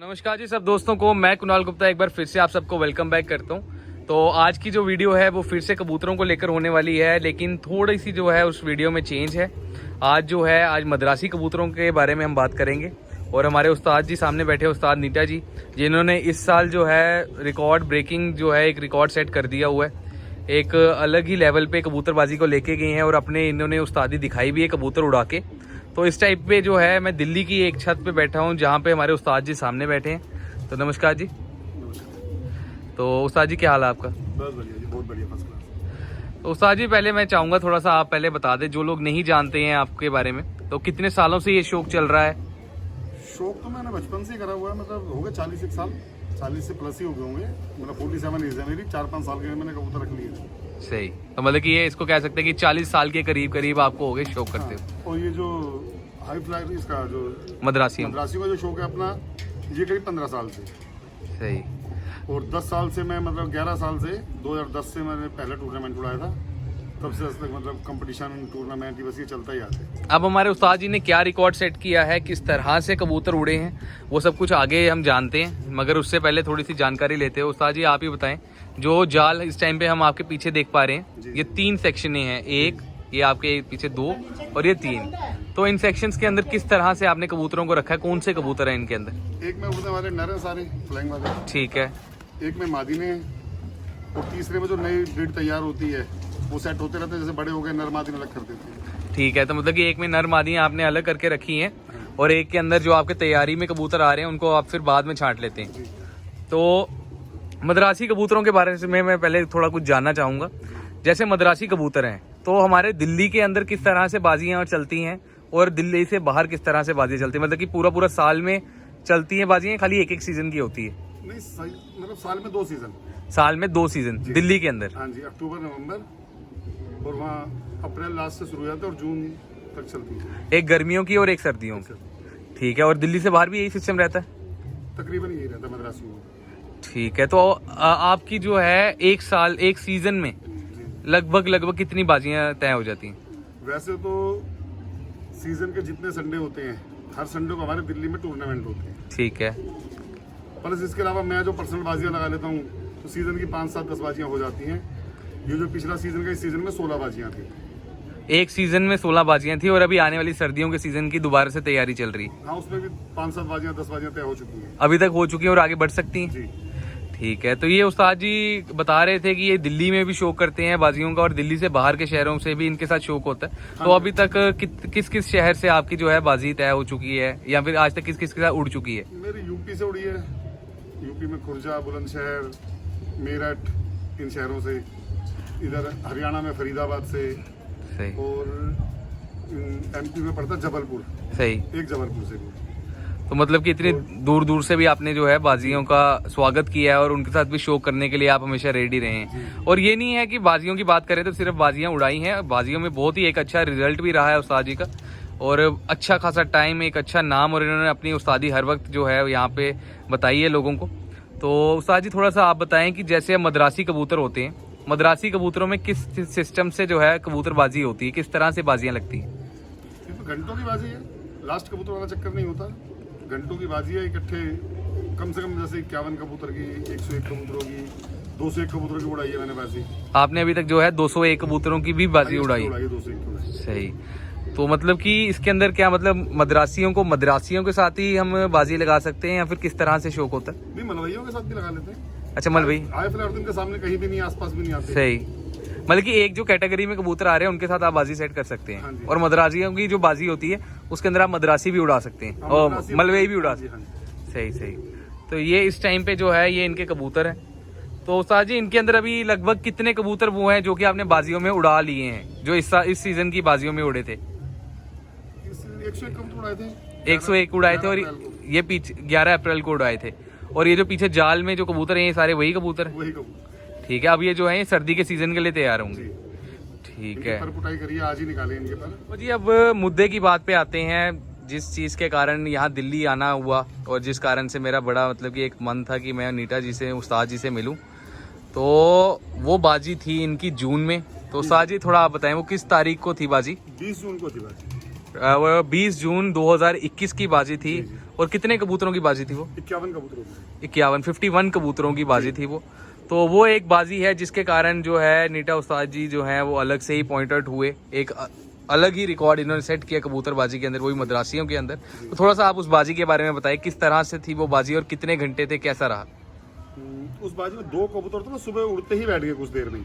नमस्कार जी सब दोस्तों को, मैं कुणाल गुप्ता एक बार फिर से आप सबको वेलकम बैक करता हूं। तो आज की जो वीडियो है वो फिर से कबूतरों को लेकर होने वाली है, लेकिन थोड़ी सी जो है उस वीडियो में चेंज है। आज मद्रासी कबूतरों के बारे में हम बात करेंगे और हमारे उस्ताद जी सामने बैठे, उस्ताद नीटा जी, जिन्होंने इस साल जो है रिकॉर्ड ब्रेकिंग जो है एक रिकॉर्ड सेट कर दिया हुआ है। एक अलग ही लेवल पे कबूतरबाजी को लेके गए हैं और अपने इन्होंने उस्तादी दिखाई भी है कबूतर उड़ा के। तो इस टाइप पे जो है मैं दिल्ली की एक छत पे बैठा हूँ जहाँ पे हमारे उस्ताद जी सामने बैठे हैं। तो नमस्कार जी। तो उस्ताद जी क्या हाल है आपका? बस बढ़िया जी, बहुत बढ़िया, फर्स्ट क्लास। तो उस्ताद जी पहले मैं चाहूँगा थोड़ा सा आप पहले बता दें, जो लोग नहीं जानते हैं आपके बारे में, तो कितने सालों से ये शौक चल रहा है? शौक तो मैंने बचपन से ही करा हुआ है, मतलब हो गए 41 साल, 40 से प्लस ही हो गए होंगे। मतलब 47 एज है मेरी, 4-5 साल के मैंने कबूतर रख लिए थे। सही, तो मतलब कि ये इसको कह सकते हैं कि 40 साल के करीब आपको हो गए शौक करते हो। और ये जो हाई फ्लायर इसका जो मद्रासी का जो शौक है अपना, ये करीब 15 साल से। सही। और 10 साल से मैं, मतलब 11 साल से 2010 से मैंने पहला टूर्नामेंट उड़ाया था, तब से आज तक मतलब कंपटीशन टूर्नामेंट ही बस ये चलता ही आता है। अब हमारे उस्ताद जी ने क्या रिकॉर्ड सेट किया है, किस तरह से कबूतर उड़े हैं, वो सब कुछ आगे हम जानते हैं, मगर उससे पहले थोड़ी सी जानकारी लेते हैं। उस्ताद जी आप ही बताएं, जो जाल इस टाइम पे हम आपके पीछे देख पा रहे हैं, ये 3 सेक्शन हैं, एक ये आपके पीछे 2 और ये 3। तो इन सेक्शंस के अंदर किस तरह से आपने कबूतरों को रखा है, कौन से कबूतर हैं इनके अंदर? एक में उड़ने वाले नर हैं सारे फ्लाइंग वाले, ठीक है। एक में मादीने हैं, और तीसरे में जो नई ब्रीड तैयार होती है वो सेट होते रहते हैं, जैसे बड़े हो गए नर मादी अलग कर देते हैं। ठीक है, तो मतलब कि एक में नर मादियाँ आपने अलग करके रखी हैं और एक के अंदर जो आपके तैयारी में कबूतर आ रहे हैं उनको आप फिर बाद में छांट लेते हैं। तो मद्रासी कबूतरों के बारे में मैं पहले थोड़ा कुछ जानना चाहूँगा। जैसे मद्रासी कबूतर हैं तो हमारे दिल्ली के अंदर किस तरह से बाजियाँ चलती हैं और दिल्ली से बाहर किस तरह से बाजियाँ चलती हैं? मतलब कि पूरा साल में चलती हैं बाजियाँ, खाली एक सीजन की होती है? नहीं सही, मतलब साल में 2 सीजन। साल में 2 सीजन दिल्ली के अंदर? हाँ जी, अक्टूबर नवंबर, और वहाँ अप्रैल लास्ट से शुरू हो जाता है और जून तक चलती है। एक गर्मियों की और एक सर्दियों की। ठीक है, और दिल्ली से बाहर भी यही सिस्टम रहता है? तकरीबन यही रहता है मद्रासी में। ठीक है, तो आपकी जो है एक साल एक सीजन में लगभग कितनी बाजियां तय हो जाती हैं? वैसे तो सीजन के जितने संडे होते हैं, हर संडे को हमारे दिल्ली में टूर्नामेंट होते हैं। ठीक है। प्लस इसके अलावा मैं जो पर्सनल बाजियां लगा लेता हूँ, तो सीजन की 5-7-10 बाजियां हो जाती हैं। ये जो पिछला सीजन का, इस सीजन में 16 बाजियां थी। एक सीजन में 16 बाजियां थी और अभी आने वाली सर्दियों के सीजन की दोबारा से तैयारी चल रही है? हाँ, उसमें भी 5-7 बाजियां 10 बाजियां तय हो चुकी हैं। अभी तक हो चुकी है और आगे बढ़ सकती हैं? जी। ठीक है, तो ये उस्ताद जी बता रहे थे कि ये दिल्ली में भी शौक करते हैं बाजियों का और दिल्ली से बाहर के शहरों से भी इनके साथ शौक होता है। तो अभी तक किस शहर से आपकी जो है बाजी तय हो चुकी है, या फिर आज तक किस के साथ उड़ चुकी है? मेरी यूपी से उड़ी है, यूपी में खुर्जा, बुलंदशहर, मेरठ, इन शहरों से। इधर हरियाणा में फरीदाबाद से। सही। और एमपी में पड़ता जबलपुर। सही। एक जबलपुर से भी। तो मतलब कि इतनी दूर से भी आपने जो है बाजियों का स्वागत किया है और उनके साथ भी शौक करने के लिए आप हमेशा रेडी रहे हैं। और ये नहीं है कि बाजियों की बात करें तो सिर्फ बाजियां उड़ाई हैं, बाजियों में बहुत ही एक अच्छा रिजल्ट भी रहा है उस्ताद जी का, और अच्छा खासा टाइम, एक अच्छा नाम, और इन्होंने अपनी उस्तादी हर वक्त जो है यहाँ पे बताई है लोगों को। तो उस्ताद जी थोड़ा सा आप बताएं कि जैसे मद्रासी कबूतर होते हैं, मद्रासी कबूतरों में किस सिस्टम से जो है कबूतरबाजी होती है, किस तरह से बाजियां लगती हैं? घंटों की बाजी है, लास्ट कबूतर वाला चक्कर नहीं होता। घंटों की बाजी है, इकट्ठे कम से कम जैसे 51 कबूतर की, 101 कबूतरों की, 201 कबूतरों की उड़ाई है मैंने बाजी। आपने अभी तक जो है 201 कबूतरों की भी बाजी उड़ाई है? 201 की उड़ाई। सही। तो मतलब कि इसके अंदर क्या मतलब मद्रासियों के साथ ही हम बाजी लगा सकते हैं या फिर किस तरह से शौक होता है? नहीं, मलवइयों के साथ भी लगा लेते हैं। अच्छा, मलवई आए फिलहाल उनके सामने कहीं भी नहीं, आसपास भी नहीं आते। सही। मतलब कि एक जो कैटेगरी में कबूतर आ रहे हैं उनके साथ आप बाजी सेट कर सकते हैं। हाँ जी। और मद्रासियों की जो बाजी होती है उसके अंदर आप मद्रासी भी उड़ा सकते हैं और मलवई भी उड़ा सकते हैं। सही। तो ये इस टाइम पे जो है ये इनके कबूतर हैं। तो उस्ताद जी इनके अंदर अभी लगभग कितने कबूतर वो हैं जो कि आपने बाजियों में उड़ा लिए हैं, जो इस सीजन की बाजियों में उड़े थे? 101 कबूतर उड़ाए थे। 101 उड़ाए थे, और ये पीछे 11 अप्रैल को उड़ाए थे। और ये जो पीछे जाल में जो कबूतर हैं ये सारे वही कबूतर हैं? वही कबूतर। ठीक है, अब ये जो है सर्दी के सीजन के लिए तैयार होंगे। ठीक है, पर पुटाई करिए, आज ही निकाले इनके पर। तो जी अब मुद्दे की बात पे आते हैं। जिस चीज़ के कारण यहाँ दिल्ली आना हुआ और जिस कारण से मेरा बड़ा मतलब कि एक मन था कि मैं नीटा जी से, उस्ताद जी से मिलूं, तो वो बाजी थी इनकी जून में। तो उस्ताद जी थोड़ा आप बताएं वो किस तारीख को थी बाजी? 20 जून को थी बाजी। 20 जून 2021 की बाजी थी और कितने कबूतरों की बाजी थी वो? 51 कबूतरों की। 51 कबूतरों की बाजी थी वो। तो वो एक बाजी है जिसके कारण जो है नीटा उस्ताद जी जो है वो अलग से ही पॉइंट आउट हुए। एक अलग ही रिकॉर्ड इन्होंने सेट किया कबूतरबाजी के अंदर, वही मद्रासियों के अंदर। तो थोड़ा सा आप उस बाजी के बारे में बताइए, किस तरह से थी वो बाजी और कितने घंटे थे, कैसा रहा? उस बाजी में 2 कबूतर तो ना सुबह उड़ते ही बैठ गए कुछ देर में।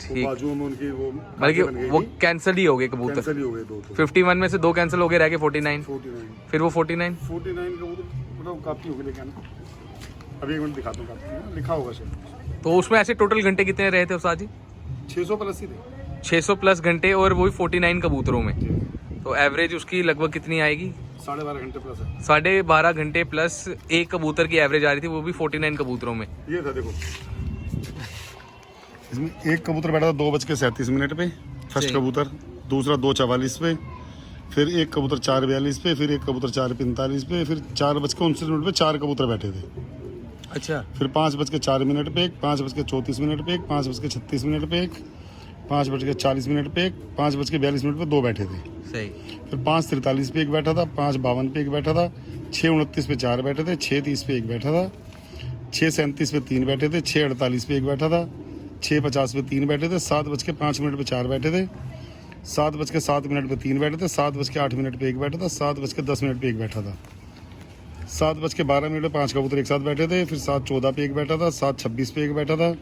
ठीक, बाजुओं में उनकी वो मतलब कि वो कैंसिल ही हो गए कबूतर। कैंसिल ही हो गए 2 तो। 51 में से 2 कैंसिल हो गए, रह गए 49। 49 फिर वो 49 कबूतर मतलब काफी हो गए। लेकिन अभी एक मिनट दिखाता हूँ, काफी लिखा होगा शायद। तो उसमें ऐसे टोटल घंटे कितने रहे थे उस्ताद जी? 600 प्लस ही थे। 600 प्लस घंटे, और वही 49 कबूतरों में। तो एवरेज उसकी लगभग कितनी आएगी? 12.5 घंटे प्लस है। 12.5 घंटे प्लस एक कबूतर की एवरेज आ रही थी, वो भी 49 कबूतरों में। ये था देखो, इसमें एक कबूतर बैठा था 2:37 पे, फर्स्ट कबूतर। दूसरा 2:44 पे, फिर एक कबूतर 4:42 पे, फिर एक कबूतर 4:45 पे, फिर 4:29 पे 4 कबूतर बैठे थे। अच्छा। फिर 5:04 पे एक, 5:34 पे एक, 5:36 पे एक, 5:40 पे एक, 5:42 पे 2 बैठे थे। सही। फिर 5:43 पे एक बैठा था, 5:52 पे एक बैठा था, 6:29 पे 4 बैठे थे, 6:30 पे एक बैठा था, 6:37 पे 3 बैठे थे, 6:48 पे एक बैठा था, 6:50 पे 3 बैठे थे, 7:05 पे 4 बैठे थे, 7:07 पे 3 बैठे थे, 7:08 पे एक बैठा था, 7:10 पे एक बैठा था, 7:12 पे 5 कबूतर एक साथ बैठे थे, फिर 7:14 पे एक बैठा था, 7:26 पे एक बैठा था,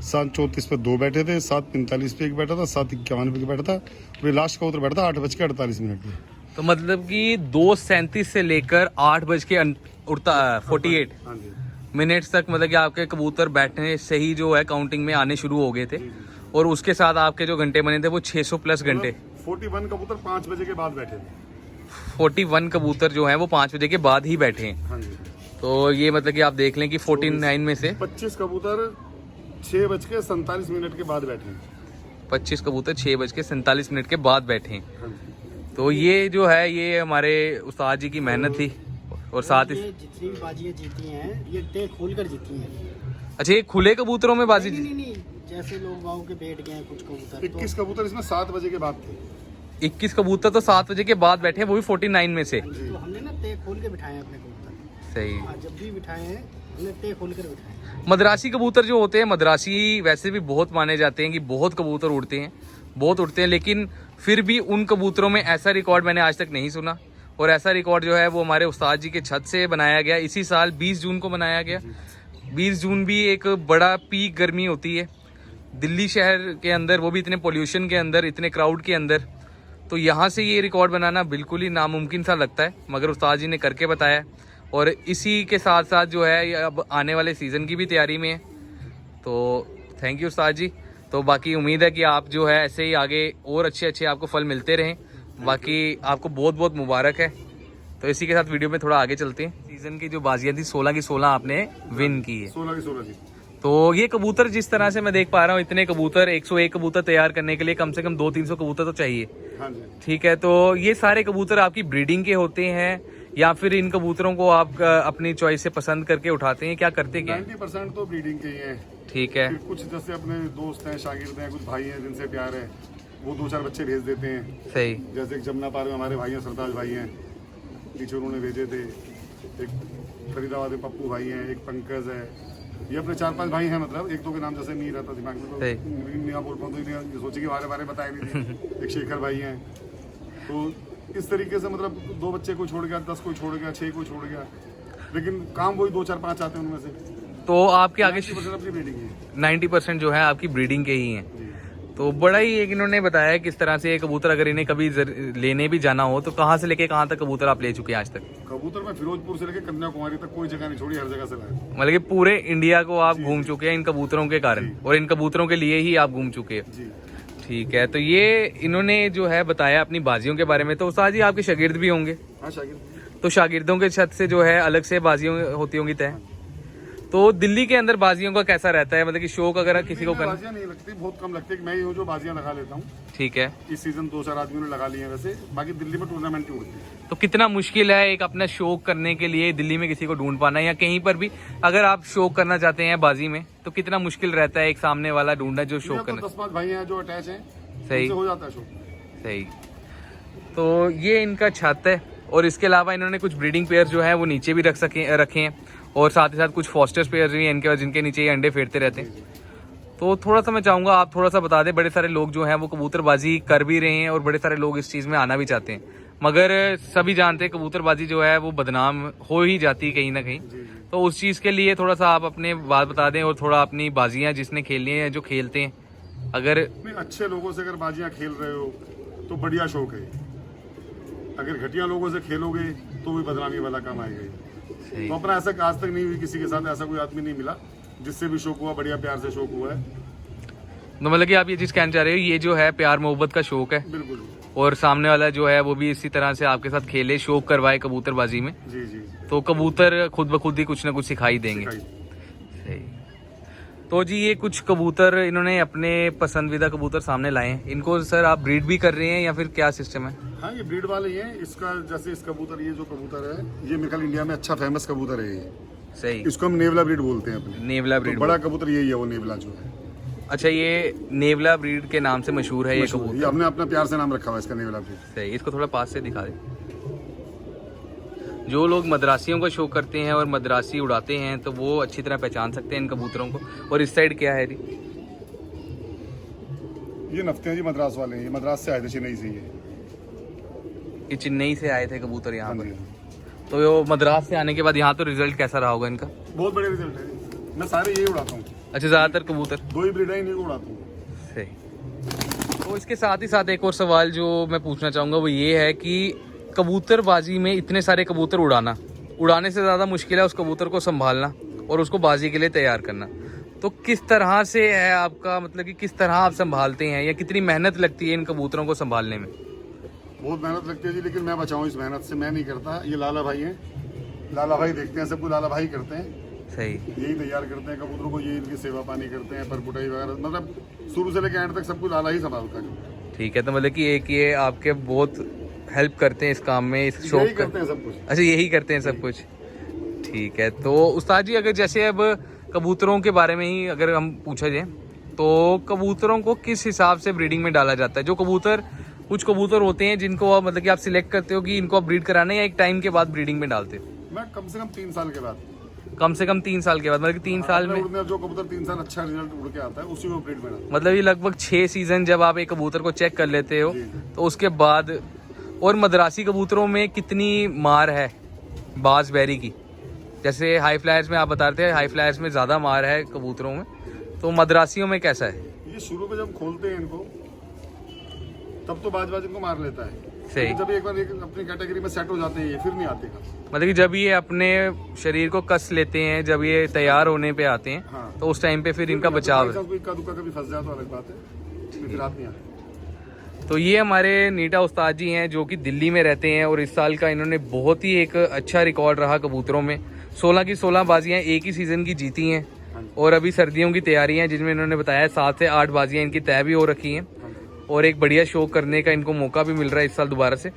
7:34 पे 2 बैठे थे, 7:45 पे एक बैठा था, 7:51 पे एक बैठा था, फिर लास्ट कबूतर बैठा था 8:48 पे। तो मतलब कि 2:37 से लेकर 8 बज के उड़ता 48 हाँ जी। मिनट्स तक मतलब कि आपके कबूतर बैठने से ही जो है काउंटिंग में आने शुरू हो गए थे। और उसके साथ आपके जो घंटे बने थे वो 600 प्लस घंटे। 41 कबूतर 5 बजे के बाद बैठे थे। 41 कबूतर जो है वो 5 बजे के बाद ही बैठे हैं। हाँ जी। तो ये मतलब कि आप देख लें कि 49 में से 25 कबूतर 6:47 के बाद बैठे हैं। 25 कबूतर 6:47 के बाद बैठे हैं। हाँ जी। तो ये जो है ये हमारे उस्ताद जी की मेहनत थी। और साथ ही ये जितनी भी बाजियाँ जीती हैं ये तय खोल कर जीती हैं। अच्छा, ये खुले कबूतरों में बाजी नहीं, जैसे लोग गाँव के बैठ गए हैं कुछ कबूतर। 21 कबूतर इसमें 7 बजे के बाद थे। 21 कबूतर तो 7 बजे के बाद बैठे हैं, वो भी 49 में से। तो हमने ना तय खोल के बिठाए हैं अपने कबूतर। सही। हाँ, जब भी बिठाए हैं हमने तय खोल कर बिठाए हैं। मद्रासी कबूतर जो होते हैं, मद्रासी वैसे भी बहुत माने जाते हैं कि बहुत कबूतर उड़ते हैं, बहुत उड़ते हैं, लेकिन फिर भी उन कबूतरों में ऐसा रिकॉर्ड मैंने आज तक नहीं सुना। और ऐसा रिकॉर्ड जो है वो हमारे उस्ताद जी के छत से बनाया गया, इसी साल 20 जून को बनाया गया। 20 जून भी एक बड़ा पीक गर्मी होती है दिल्ली शहर के अंदर, वो भी इतने पोल्यूशन के अंदर, इतने क्राउड के अंदर। तो यहाँ से ये रिकॉर्ड बनाना बिल्कुल ही नामुमकिन सा लगता है, मगर उस्ताद जी ने करके बताया। और इसी के साथ साथ जो है ये अब आने वाले सीज़न की भी तैयारी में है। तो थैंक यू उस्ताद जी। तो बाकी उम्मीद है कि आप जो है ऐसे ही आगे और अच्छे अच्छे आपको फल मिलते रहें। बाकी आपको बहुत बहुत मुबारक है। तो इसी के साथ वीडियो में थोड़ा आगे चलते हैं। सीज़न की जो बाजियाँ थी 16 की 16 आपने विन की है। 16 की 16 जी। तो ये कबूतर जिस तरह से मैं देख पा रहा हूँ, इतने कबूतर 101 कबूतर तैयार करने के लिए कम से कम 200-300 कबूतर तो चाहिए। हाँ जी। ठीक है, तो ये सारे कबूतर आपकी ब्रीडिंग के होते हैं या फिर इन कबूतरों को आप अपनी चॉइस से पसंद करके उठाते हैं, क्या करते क्या? 90% तो ब्रीडिंग के ही हैं। ठीक है। फिर कुछ जैसे अपने दोस्त हैं, शागिर्द हैं, कुछ भाई हैं जिनसे प्यार है, वो 2-4 बच्चे भेज देते हैं। सही। जैसे एक जमुना पार में हमारे भाई हैं, सरताज भाई हैं, पीछे उन्होंने भेजे थे। एक फरीदाबाद में पप्पू भाई हैं, एक पंकज है। ये अपने 4-5 भाई हैं, मतलब एक दो के नाम जैसे नहीं रहता दिमाग में, तो नहीं बोल पाऊँ तो सोचे कि बारे बताए नहीं थे। एक शेखर भाई हैं। तो इस तरीके से मतलब 2 बच्चे को छोड़ गया, 10 को छोड़ गया, 6 को छोड़ गया, लेकिन काम वही 2-4-5 आते हैं उनमें से। तो आपके आगे 90% अपनी ब्रीडिंग है। 90% जो है आपकी ब्रीडिंग के ही हैं। तो बड़ा ही एक इन्होंने बताया किस तरह से ये कबूतर अगर इन्हें कभी लेने भी जाना हो तो कहाँ से लेके कहाँ तक कबूतर आप ले चुके हैं आज तक? कबूतर में फिरोजपुर से लेके कन्याकुमारी तक कोई जगह नहीं छोड़ी, हर जगह से लाए। मतलब कि पूरे इंडिया को आप घूम चुके हैं इन कबूतरों के कारण, और इन कबूतरों के लिए ही आप घूम चुके हैं। जी। ठीक है, तो ये इन्होंने जो है बताया अपनी बाजियों के बारे में। तो उस्ताद जी आपके शागिर्द भी होंगे, हाँ शागिर्द। तो शागिर्दों के छत से जो है अलग से बाजियों होती होंगी तय। तो दिल्ली के अंदर बाजियों का कैसा रहता है, मतलब कि शौक अगर किसी को करना? बाजियां नहीं लगती, बहुत कम लगती है। मैं ही हूँ जो बाजियां लगा लेता हूँ। ठीक है। इस सीजन 2-4 आदमियों ने लगा लिए हैं, वैसे बाकी दिल्ली में टूर्नामेंट ही होती है। तो कितना मुश्किल है एक अपना शौक करने के लिए दिल्ली में किसी को ढूंढ पाना, या कहीं पर भी अगर आप शौक करना चाहते हैं बाजी में, तो कितना मुश्किल रहता है एक सामने वाला ढूंढना जो शौक करना? 10-5 भाई हैं जो अटैच हैं, सही हो जाता है शौक। सही। तो ये इनका छत है और इसके अलावा इन्होंने कुछ ब्रीडिंग पेयर जो है वो नीचे भी रखे हैं और साथ ही साथ कुछ फॉस्टर्स पेयर भी हैं इनके, जिनके नीचे ये अंडे फेरते रहते हैं। तो थोड़ा सा मैं चाहूँगा आप थोड़ा सा बता दें, बड़े सारे लोग जो हैं वो कबूतरबाजी कर भी रहे हैं और बड़े सारे लोग इस चीज़ में आना भी चाहते हैं, मगर सभी जानते हैं कबूतरबाजी जो है वो बदनाम हो ही जाती है कहीं ना कहीं। तो उस चीज़ के लिए थोड़ा सा आप अपने बात बता दें और थोड़ा अपनी बाजियाँ जिसने खेलनी है, जो खेलते हैं, अगर अच्छे लोगों से अगर बाजियां खेल रहे हो तो बढ़िया शौक है। अगर घटिया लोगों से खेलोगे तो भी बदनामी वाला काम आएगा। तो अपना ऐसा आज तक नहीं हुई किसी के साथ, ऐसा कोई आदमी नहीं मिला जिससे भी शौक हुआ, बढ़िया प्यार से शौक हुआ है। तो मतलब कि आप ये चीज़ कहना चाह रहे हो, ये जो है प्यार मोहब्बत का शौक है। बिल्कुल। और सामने वाला जो है वो भी इसी तरह से आपके साथ खेले, शौक करवाए कबूतरबाजी में। जी जी। तो कबूतर खुद ब खुद ही कुछ ना कुछ सिखाई देंगे। सही। तो जी ये कुछ कबूतर इन्होंने अपने पसंदीदा कबूतर सामने लाए हैं। इनको सर आप ब्रीड भी कर रहे हैं या फिर क्या सिस्टम है? हाँ, ये ब्रीड वाले ही हैं। इसका जैसे इस कबूतर, ये जो कबूतर है ये मेरे ख्याल इंडिया में अच्छा फेमस कबूतर है ये। सही। इसको हम नेवला ब्रीड बोलते हैं अपने। नेवला ब्रीड। तो बड़ा कबूतर यही है, वो नेवला जो है। अच्छा, ये नेवला ब्रीड के नाम से मशहूर है ये कबूतर। ये हमने अपना प्यार से नाम रखा हुआ है इसका, नेवला ब्रीड। सही। इसको थोड़ा पास से दिखा दे। जो लोग मद्रासियों का शौक करते हैं और मद्रासी उड़ाते हैं तो वो अच्छी तरह पहचान सकते हैं इन कबूतरों को। और इस साइड क्या है जी? ये नफ्ते हैं जी, मद्रास वाले हैं। ये मद्रास से आए थे, चेन्नई से। ये चेन्नई से आए थे कबूतर यहाँ हाँ पर। जी। तो वो मद्रास से आने के बाद यहाँ तो रिजल्ट कैसा रहा होगा इनका? बहुत बड़े रिजल्ट है। मैं सारे यही उड़ाता हूँ। अच्छा, ज़्यादातर कबूतर दो ही ब्रीड है, इन्हीं को उड़ाता हूँ। सही। तो इसके साथ ही साथ एक और सवाल जो मैं पूछना चाहूँगा वो ये है कि कबूतरबाजी में इतने सारे कबूतर उड़ाने से ज़्यादा मुश्किल है उस कबूतर को संभालना और उसको बाजी के लिए तैयार करना। तो किस तरह से है आपका, मतलब कि किस तरह आप संभालते हैं या कितनी मेहनत लगती है इन कबूतरों को संभालने में? बहुत मेहनत लगती है जी, लेकिन मैं बचाऊँ इस मेहनत से, मैं नहीं करता। ये लाला भाई हैं, लाला भाई देखते हैं सबको, लाला भाई करते हैं। सही। यही तैयार करते हैं कबूतरों को, ये इनकी सेवा पानी करते हैं, परपुटाई वगैरह, मतलब शुरू से लेकर एंड तक सब कुछ लाला ही संभालता है। ठीक है। तो मतलब कि एक ये आपके बहुत हेल्प करते हैं इस काम में, इस शौक करते हैं सब कुछ। अच्छा, यही करते हैं सब कुछ। ठीक है। तो उस्ताद जी, अगर जैसे अब कबूतरों के बारे में ही अगर हम पूछा जाए तो कबूतरों को किस हिसाब से ब्रीडिंग में डाला जाता है? जो कबूतर, कुछ कबूतर होते हैं जिनको आप मतलब कि आप सिलेक्ट करते हो कि इनको आप ब्रीड कराना है या एक टाइम के बाद ब्रीडिंग में डालते हो? मैं कम से कम 3 साल के बाद। कम से कम 3 साल के बाद, मतलब कि 3 साल में उड़ने, जो कबूतर 3 साल अच्छा रिजल्ट उड़ के आता है उसी को ब्रीड में डालते हैं। मतलब ये लगभग 6 सीजन जब आप एक कबूतर को चेक कर लेते हो तो उसके बाद। और मद्रासी कबूतरों में कितनी मार है बाज बैरी की? जैसे हाई फ्लायर्स में आप बता रहे थे, हाई फ्लायर्स में ज़्यादा मार है कबूतरों में, तो मद्रासियों में कैसा है? ये शुरू में जब खोलते हैं इनको तब तो बाज इनको मार लेता है। सही। जब एक बार अपनी कैटेगरी में सेट हो जाते हैं ये फिर नहीं आते। मतलब कि जब ये अपने शरीर को कस लेते हैं, जब ये तैयार होने पे आते हैं, हाँ। तो उस टाइम पे फिर इनका बचाव है। इक्का दुक्का कभी फंस जाए तो अलग बात है, फिर रात नहीं आते। तो ये हमारे नीटा उस्ताद जी हैं जो कि दिल्ली में रहते हैं और इस साल का इन्होंने बहुत ही एक अच्छा रिकॉर्ड रहा कबूतरों में। 16 की 16 बाजियां एक ही सीजन की जीती हैं और अभी सर्दियों की तैयारी है जिनमें इन्होंने बताया 7 से 8 बाजियां इनकी तय भी हो रखी हैं और एक बढ़िया शो करने का इनको मौका भी मिल रहा है इस साल दोबारा से।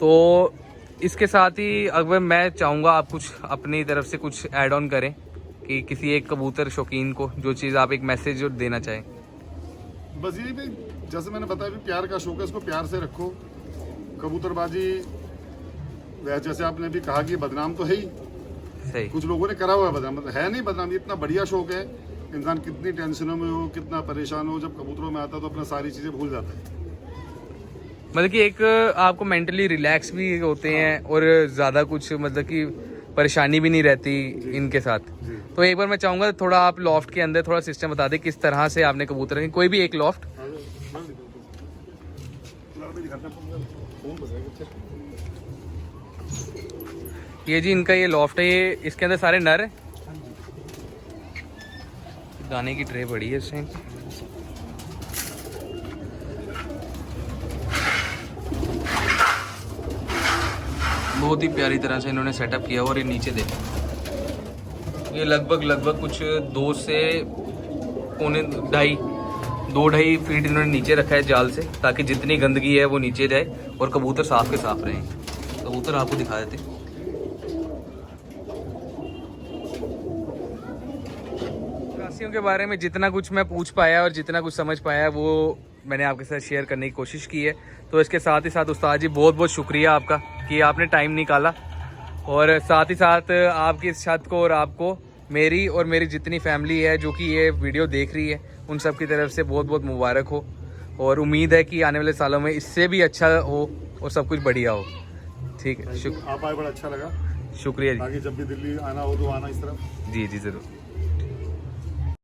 तो इसके साथ ही अगर मैं चाहूँगा आप कुछ अपनी तरफ से कुछ ऐड ऑन करें कि किसी एक कबूतर शौकीन को जो चीज़ आप एक मैसेज जो देना चाहें। बस ये भी जैसे मैंने बताया भी, प्यार का शौक है, इसको प्यार से रखो। कबूतरबाजी जैसे आपने भी कहा कि बदनाम तो है ही। सही। कुछ लोगों ने करा हुआ है बदनाम, मतलब है नहीं बदनाम। ये इतना बढ़िया शौक है, इंसान कितनी टेंशनों में हो, कितना परेशान हो, जब कबूतरों में आता है तो अपना सारी चीजें भूल जाता है। मतलब कि एक आपको मेंटली रिलैक्स भी होते हैं और ज़्यादा कुछ मतलब कि परेशानी भी नहीं रहती इनके साथ। तो एक बार मैं चाहूँगा थोड़ा आप लॉफ्ट के अंदर थोड़ा सिस्टम बता दें किस तरह से आपने कबूतर, कोई भी एक लॉफ्ट। ये जी इनका ये लॉफ्ट है, ये इसके अंदर सारे नर है। दाने की ट्रे पड़ी है इससे। बहुत ही प्यारी तरह से इन्होंने सेटअप किया और ये नीचे देखो, ये लगभग कुछ 2 से 2.5 फीट इन्होंने नीचे रखा है जाल से, ताकि जितनी गंदगी है वो नीचे जाए और कबूतर साफ के साफ रहें। कबूतर आपको दिखा देते हैं। मद्रासियों के बारे में जितना कुछ मैं पूछ पाया और जितना कुछ समझ पाया वो मैंने आपके साथ शेयर करने की कोशिश की है। तो इसके साथ ही साथ उस्ताद जी बहुत बहुत शुक्रिया आपका। कि आपने टाइम निकाला, और साथ ही साथ आपकी इस छत को और आपको मेरी और मेरी जितनी फैमिली है जो कि ये वीडियो देख रही है उन सब की तरफ से बहुत बहुत मुबारक हो, और उम्मीद है कि आने वाले सालों में इससे भी अच्छा हो और सब कुछ बढ़िया हो। ठीक है, आप आए, बड़ा अच्छा लगा। शुक्रिया जी। आगे जब भी दिल्ली आना हो तो आना इस तरफ। जी जी ज़रूर।